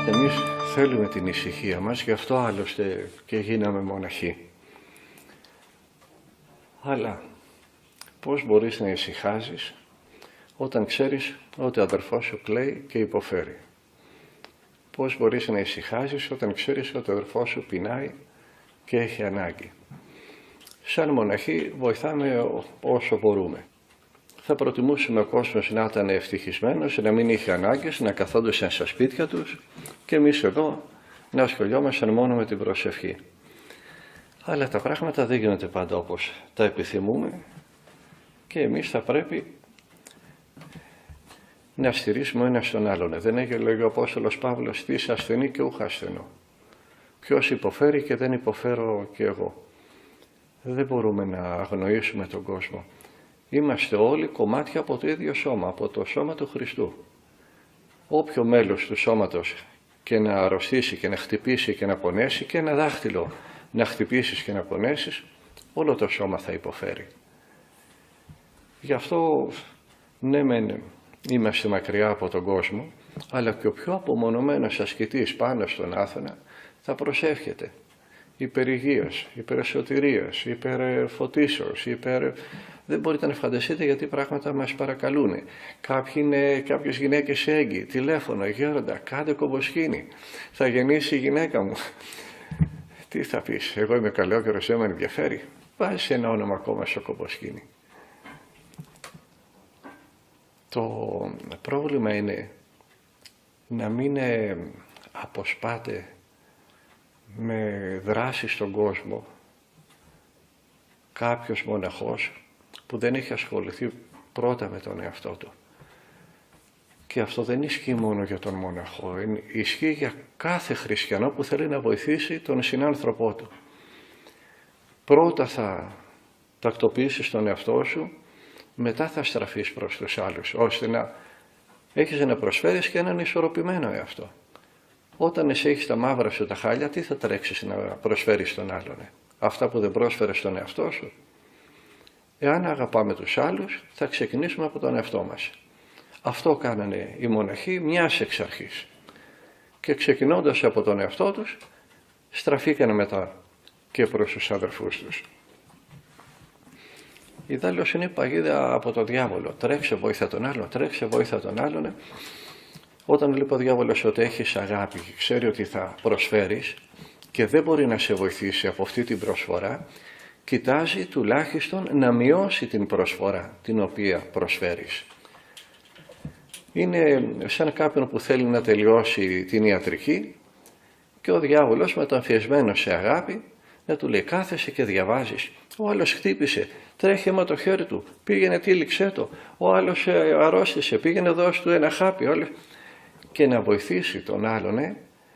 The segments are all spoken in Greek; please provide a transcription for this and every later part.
Εμείς θέλουμε την ησυχία μας, γι' αυτό άλλωστε και γίναμε μοναχοί. Αλλά πώς μπορείς να ησυχάζεις όταν ξέρεις ότι ο αδερφός σου κλαίει και υποφέρει? Πώς μπορείς να ησυχάζεις όταν ξέρεις ότι ο αδερφός σου πεινάει και έχει ανάγκη? Σαν μοναχοί βοηθάμε όσο μπορούμε. Θα προτιμούσαμε ο κόσμος να ήταν ευτυχισμένος, να μην είχε ανάγκες, να καθόντουσαν στα σπίτια τους και εμείς εδώ να ασχολιόμασταν μόνο με την προσευχή. Αλλά τα πράγματα δεν γίνονται πάντα όπως τα επιθυμούμε και εμείς θα πρέπει να στηρίσουμε ο ένας τον άλλον. Δεν έχει λέγει ο Απόστολος Παύλος, τι είσαι ασθενή και ούχα ασθενό. Ποιος υποφέρει και δεν υποφέρω και εγώ. Δεν μπορούμε να αγνοήσουμε τον κόσμο. Είμαστε όλοι κομμάτια από το ίδιο σώμα, από το σώμα του Χριστού. Όποιο μέλος του σώματος και να αρρωστήσει και να χτυπήσει και να πονέσει και ένα δάχτυλο να χτυπήσεις και να πονέσεις, όλο το σώμα θα υποφέρει. Γι' αυτό ναι μεν είμαστε μακριά από τον κόσμο, αλλά και ο πιο απομονωμένος ασκητής πάνω στον Άθωνα θα προσεύχεται υπέρ υγείας, υπέρ σωτηρίας, υπέρ φωτίσεως, δεν μπορείτε να φανταστείτε γιατί πράγματα μας παρακαλούν. Κάποιες γυναίκες έγκυοι, τηλέφωνο, γέροντα, κάντε κομποσκήνη, θα γεννήσει η γυναίκα μου. Τι θα πεις, εγώ είμαι καλόκαιρος, δεν με ενδιαφέρει. Βάζεις ένα όνομα ακόμα στο κομποσκήνη. Το πρόβλημα είναι να μην αποσπάτε με δράση στον κόσμο κάποιος μοναχός που δεν έχει ασχοληθεί πρώτα με τον εαυτό του. Και αυτό δεν ισχύει μόνο για τον μοναχό, ισχύει για κάθε χριστιανό που θέλει να βοηθήσει τον συνάνθρωπό του. Πρώτα θα τακτοποιήσεις τον εαυτό σου, μετά θα στραφείς προς τους άλλους, ώστε να έχεις να προσφέρεις και έναν ισορροπημένο εαυτό. Όταν εσύ έχεις τα μαύρα σου τα χάλια, τι θα τρέξεις να προσφέρεις στον άλλον? Αυτά που δεν πρόσφερες στον εαυτό σου. Εάν αγαπάμε τους άλλους, θα ξεκινήσουμε από τον εαυτό μας. Αυτό κάνανε οι μοναχοί μιας εξ αρχής. Και ξεκινώντας από τον εαυτό τους, στραφήκανε μετά και προς τους αδερφούς τους. Ιδάλλως είναι η παγίδα από τον διάβολο. Τρέξε, βοήθα τον άλλον, τρέξε, βοήθα τον άλλον. Όταν λοιπόν ο διάβολος ότι έχεις αγάπη και ξέρει ότι θα προσφέρεις και δεν μπορεί να σε βοηθήσει από αυτή την προσφορά, κοιτάζει τουλάχιστον να μειώσει την προσφορά την οποία προσφέρεις. Είναι σαν κάποιον που θέλει να τελειώσει την ιατρική και ο διάβολος μεταμφιεσμένος σε αγάπη να του λέει κάθεσαι και διαβάζεις. Ο άλλος χτύπησε, τρέχει αίμα το χέρι του, πήγαινε τύλιξέ το. Ο άλλος αρρώστησε, πήγαινε δώσει του ένα χάπι. Και να βοηθήσει τον άλλον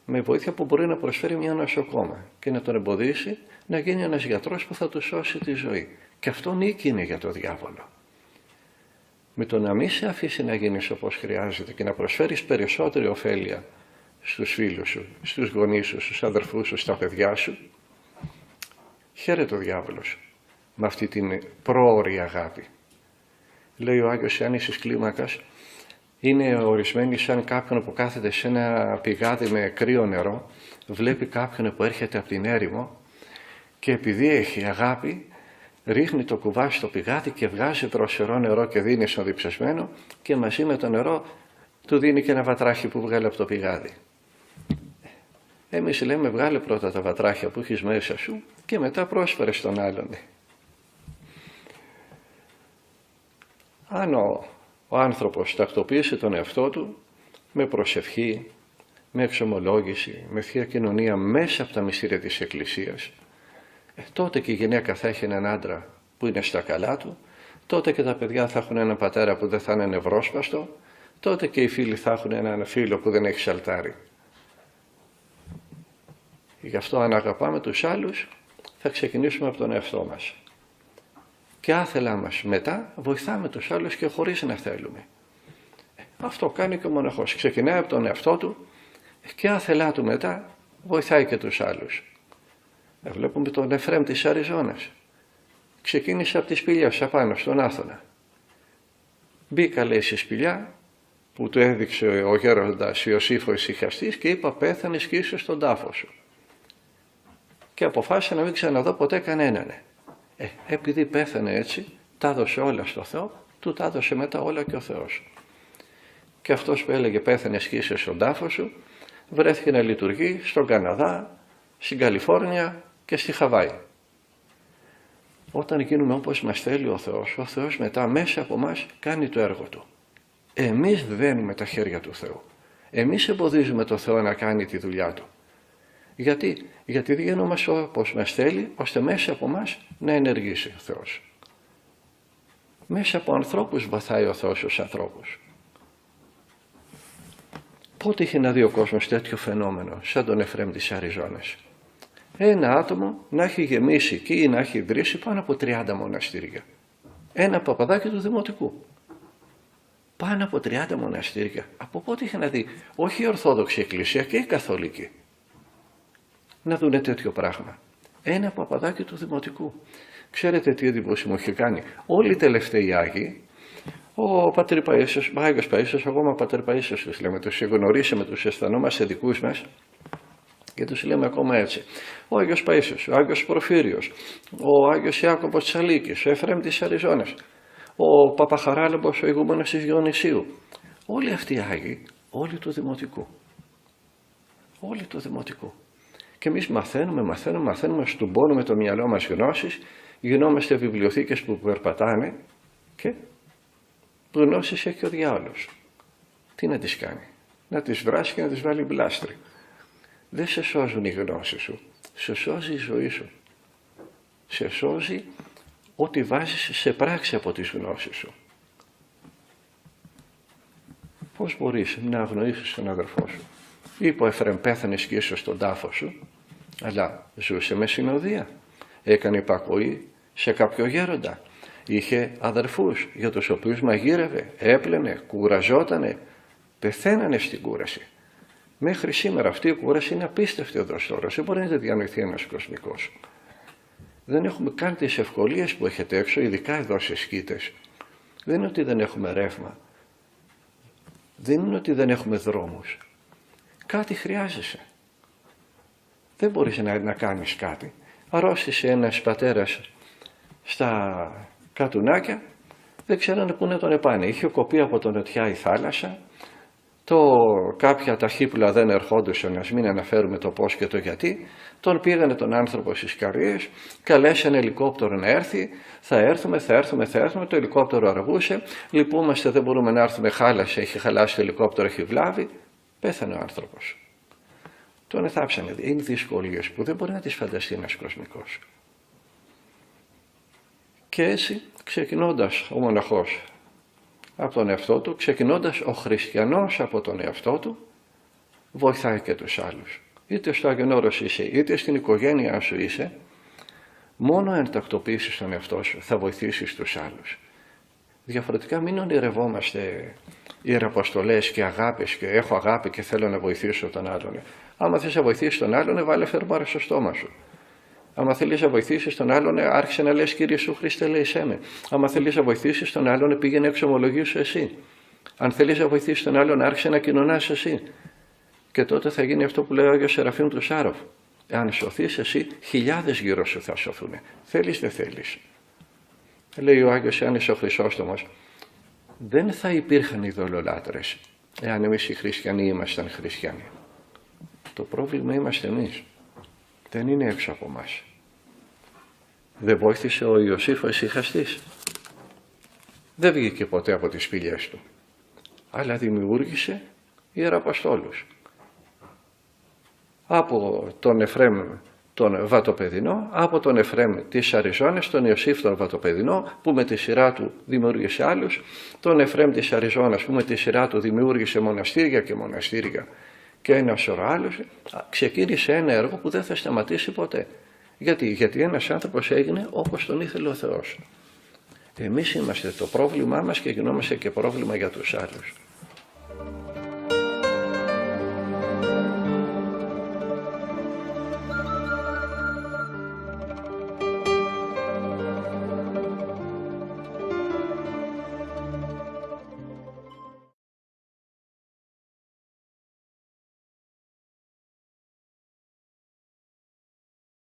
με βοήθεια που μπορεί να προσφέρει μια νοσοκόμα και να τον εμποδίσει να γίνει ένας γιατρός που θα του σώσει τη ζωή. Και αυτό νίκη είναι για τον διάβολο. Με το να μην σε αφήσει να γίνεις όπως χρειάζεται και να προσφέρεις περισσότερη ωφέλεια στους φίλους σου, στους γονείς σου, στους αδερφούς σου, στα παιδιά σου, χαίρεται ο διάβολος με αυτή την πρόωρη αγάπη. Λέει ο Άγιος Ιάννης της Κλίμακας, είναι ορισμένοι σαν κάποιον που κάθεται σε ένα πηγάδι με κρύο νερό, βλέπει κάποιον που έρχεται από την έρημο και επειδή έχει αγάπη ρίχνει το κουβά στο πηγάδι και βγάζει δροσερό νερό και δίνει στον διψασμένο και μαζί με το νερό του δίνει και ένα βατράχι που βγάλε από το πηγάδι. Εμείς λέμε βγάλε πρώτα τα βατράχια που έχεις μέσα σου και μετά πρόσφερε στον άλλον. Αν ο άνθρωπος τακτοποιήσει τον εαυτό του με προσευχή, με εξομολόγηση, με Θεία Κοινωνία μέσα από τα μυστήρια της Εκκλησίας, τότε και η γυναίκα θα έχει έναν άντρα που είναι στα καλά του, τότε και τα παιδιά θα έχουν έναν πατέρα που δεν θα είναι νευρόσπαστο, τότε και οι φίλοι θα έχουν έναν φίλο που δεν έχει σαλτάρι. Γι' αυτό αν αγαπάμε τους άλλους θα ξεκινήσουμε από τον εαυτό μας. Και άθελά μας μετά βοηθάμε τους άλλους και χωρίς να θέλουμε. Αυτό κάνει και ο μοναχός. Ξεκινάει από τον εαυτό του και άθελά του μετά βοηθάει και τους άλλους. Βλέπουμε τον Εφραίμ της Αριζώνας. Ξεκίνησε από τη σπηλιά απάνω στον Άθωνα. Μπήκα, λέει, στη σπηλιά που του έδειξε ο γέροντας Ιωσήφ ο ησυχαστής και είπα πέθανες και είσαι στον τάφο σου. Και αποφάσισε να μην ξαναδώ ποτέ κανέναν. Επειδή πέθανε έτσι, τα έδωσε όλα στο Θεό, του τα έδωσε μετά όλα και ο Θεός. Και αυτός που έλεγε πέθανες και είσαι στον τάφο σου, βρέθηκε να λειτουργεί στον Καναδά, στην Καλιφόρνια και στη Χαβάη. Όταν γίνουμε όπως μας θέλει ο Θεός μετά μέσα από μας κάνει το έργο Του. Εμείς δένουμε τα χέρια του Θεού. Εμείς εμποδίζουμε το Θεό να κάνει τη δουλειά Του. Γιατί γίνομαστε όπως μας θέλει, ώστε μέσα από μας να ενεργήσει ο Θεός. Μέσα από ανθρώπους βαθάει ο Θεός στους ανθρώπους. Πότε είχε να δει ο κόσμος τέτοιο φαινόμενο σαν τον Εφραίμ της Αριζώνας? Ένα άτομο να έχει γεμίσει ή να έχει ιδρύσει πάνω από 30 μοναστήρια. Ένα παπαδάκι του Δημοτικού. Πάνω από 30 μοναστήρια. Από πότε είχε να δει όχι η Ορθόδοξη Εκκλησία και η Καθολική να δουνε τέτοιο πράγμα? Ένα παπαδάκι του Δημοτικού. Ξέρετε τι εντύπωση μου είχε κάνει? Όλοι οι τελευταίοι Άγιοι, ο Πατήρ Παΐσιος, ο Άγιος Παΐσιος, ακόμα Πατήρ Παΐσιος τους λέμε, τους γνωρίσαμε, τους αισθανόμαστε δικούς μας και τους λέμε ακόμα έτσι. Ο Άγιος Παΐσιος, ο Άγιος Πορφύριος, ο Άγιος Ιάκωβος Τσαλίκης, ο Εφραίμ της Αριζώνας, ο Παπαχαράλαμπος, ο ηγούμενος της Διονυσίου. Όλοι αυτοί οι Άγιοι, όλοι του Δημοτικού. Όλοι του Δημοτικού. Και εμείς μαθαίνουμε, στουμπώνουμε το μυαλό μας γνώσεις, γινόμαστε βιβλιοθήκες που περπατάνε και γνώσεις έχει ο διάολος. Τι να τις κάνει? Να τις βράσει και να τις βάλει μπλάστρι. Δεν σε σώζουν οι γνώσεις σου, σε σώζει η ζωή σου. Σε σώζει ό,τι βάζεις σε πράξη από τις γνώσεις σου. Πώς μπορείς να αγνοήσεις τον αδερφό σου? Είπε ο Εφραίμ πέθανες και είσαι στον τάφο σου, αλλά ζούσε με συνοδεία. Έκανε υπακοή σε κάποιο γέροντα. Είχε αδερφούς για τους οποίους μαγείρευε, έπλαινε, κουραζότανε, πεθαίνανε στην κούραση. Μέχρι σήμερα αυτή η κούραση είναι απίστευτη εδώ στο όρος. Δεν μπορεί να τη διανοηθεί ένας κοσμικός. Δεν έχουμε καν τις ευκολίες που έχετε έξω, ειδικά εδώ σε σκήτες. Δεν είναι ότι δεν έχουμε ρεύμα. Δεν είναι ότι δεν έχουμε δρόμους. Κάτι χρειάζεσαι. Δεν μπορείς να κάνεις κάτι. Αρρώστησε ένας πατέρας στα Κατουνάκια, δεν ξέρανε πού να τον επάνε. Είχε κοπεί από τον νοτιά η θάλασσα, κάποια ταχύπουλα δεν ερχόντουσαν, ας μην αναφέρουμε το πώς και το γιατί, τον πήγανε τον άνθρωπο στις Καρίες, καλέσανε ελικόπτερο να έρθει, θα έρθουμε, το ελικόπτερο αργούσε, λυπούμαστε, δεν μπορούμε να έρθουμε, χάλασε, έχει χαλάσει το ελικόπτερο, έχει βλάβει, πέθανε ο άνθρωπος. Τον εθάψανε. Είναι δυσκολίες που δεν μπορεί να τις φανταστεί ένας κοσμικός. Και έτσι, ξεκινώντας ο μοναχός από τον εαυτό του, ξεκινώντας ο χριστιανός από τον εαυτό του, βοηθάει και τους άλλους. Είτε στο Άγιον Όρος είσαι, είτε στην οικογένειά σου είσαι, μόνο αν τακτοποιήσεις τον εαυτό σου θα βοηθήσεις τους άλλους. Διαφορετικά μην ονειρευόμαστε ιεραποστολές και αγάπες και έχω αγάπη και θέλω να βοηθήσω τον άλλον. Άμα θες να βοηθήσεις τον άλλον, βάλε φερμάρα στο στόμα σου. Άμα θέλεις να βοηθήσεις τον άλλον, άρχισε να λες Κύριε Ιησού Χριστέ, λέησέ με. Άμα θέλεις να βοηθήσεις τον άλλον, πήγαινε εξομολογήσου εσύ. Αν θέλεις να βοηθήσεις τον άλλον, άρχισε να κοινωνάς εσύ. Και τότε θα γίνει αυτό που λέει ο Άγιος Σεραφείμ του Σάροφ. Αν σωθείς εσύ, χιλιάδες γύρω σου θα σωθούν. Θέλεις, δεν θέλεις. Λέει ο Άγιος Ιωάννης ο Χρυσόστομος, δεν θα υπήρχαν ειδωλολάτρες εάν εμείς οι χριστιανοί ήμασταν χριστιανοί. Το πρόβλημα είμαστε εμείς. Δεν είναι έξω από μας. Δεν βοήθησε ο Ιωσήφ ο ησυχαστής. Δεν βγήκε ποτέ από τις σπηλιές του. Αλλά δημιούργησε ιεραποστόλους. Από τον Εφραίμ τον Βατοπεδινό, από τον Εφραίμ της Αριζώνας, τον Ιωσήφ τον Βατοπεδινό, που με τη σειρά του δημιούργησε άλλους, τον Εφραίμ της Αριζώνας, που με τη σειρά του δημιούργησε μοναστήρια και μοναστήρια Και ένα σωρό άλλος ξεκίνησε ένα έργο που δεν θα σταματήσει ποτέ. Γιατί ένας άνθρωπος έγινε όπως τον ήθελε ο Θεός. Εμείς είμαστε το πρόβλημά μας και γινόμαστε και πρόβλημα για τους άλλους.